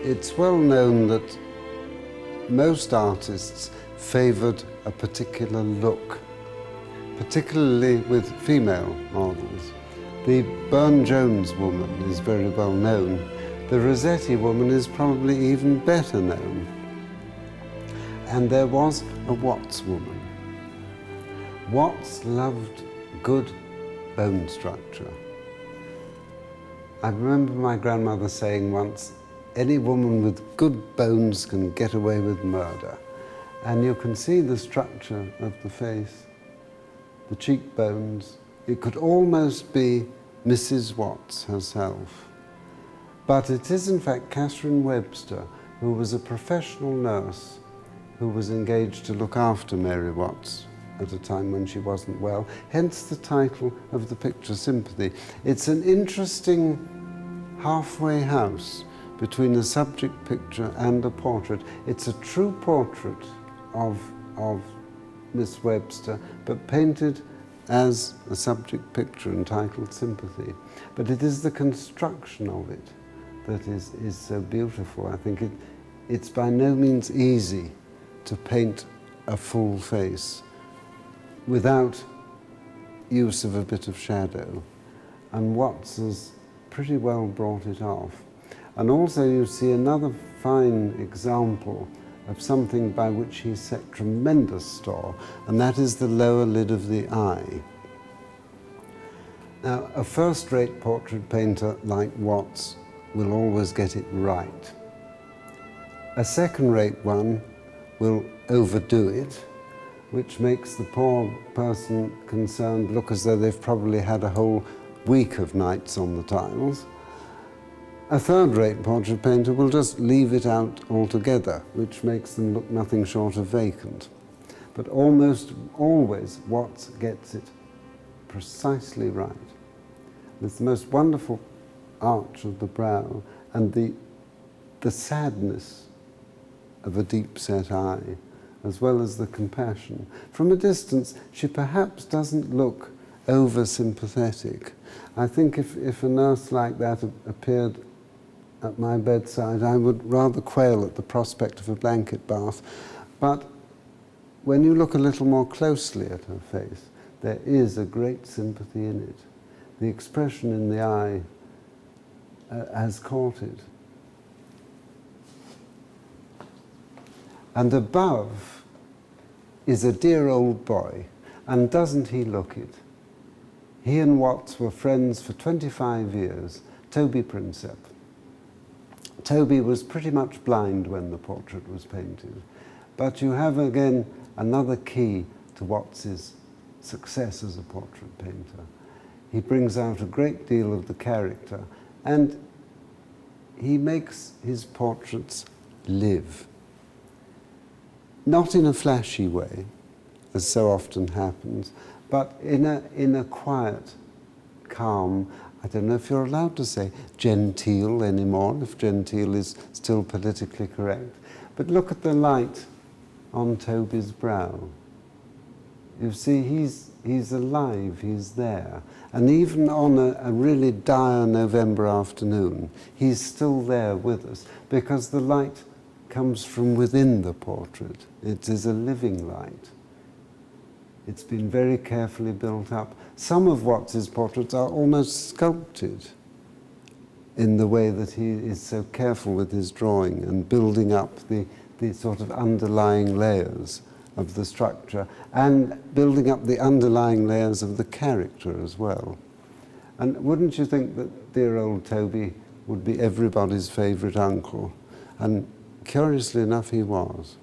It's well known that most artists favoured a particular look, particularly with female models. The Burne-Jones woman is very well known. The Rossetti woman is probably even better known. And there was a Watts woman. Watts loved good bone structure. I remember my grandmother saying once, any woman with good bones can get away with murder. And you can see the structure of the face, the cheekbones. It could almost be Mrs. Watts herself. But it is in fact Katherine Webster, who was a professional nurse, who was engaged to look after Mary Watts at a time when she wasn't well, hence the title of the picture, Sympathy. It's an interesting halfway house between a subject picture and a portrait. It's a true portrait of Miss Webster, but painted as a subject picture entitled Sympathy. But it is the construction of it that is so beautiful. I think it's by no means easy to paint a full face without use of a bit of shadow. And Watts has pretty well brought it off. And also you see another fine example of something by which he set tremendous store, and that is the lower lid of the eye. Now, a first-rate portrait painter like Watts will always get it right. A second-rate one will overdo it, which makes the poor person concerned look as though they've probably had a whole week of nights on the tiles. A third-rate portrait painter will just leave it out altogether, which makes them look nothing short of vacant. But almost always Watts gets it precisely right. It's the most wonderful arch of the brow and the sadness of a deep-set eye, as well as the compassion. From a distance, she perhaps doesn't look over-sympathetic. I think if a nurse like that appeared at my bedside, I would rather quail at the prospect of a blanket bath. But when you look a little more closely at her face, there is a great sympathy in it. The expression in the eye has caught it. And above is a dear old boy, and doesn't he look it? He and Watts were friends for 25 years, Toby Princep. Toby was pretty much blind when the portrait was painted, but you have again another key to Watts's success as a portrait painter. He brings out a great deal of the character, and he makes his portraits live. Not in a flashy way, as so often happens, but in a quiet, calm, I don't know if you're allowed to say genteel anymore, if genteel is still politically correct. But look at the light on Toby's brow. You see, he's alive, he's there. And even on a really dire November afternoon, he's still there with us, because the light comes from within the portrait. It is a living light. It's been very carefully built up. Some of Watts's portraits are almost sculpted in the way that he is so careful with his drawing and building up the sort of underlying layers of the structure and building up the underlying layers of the character as well. And wouldn't you think that dear old Toby would be everybody's favourite uncle? And curiously enough, he was.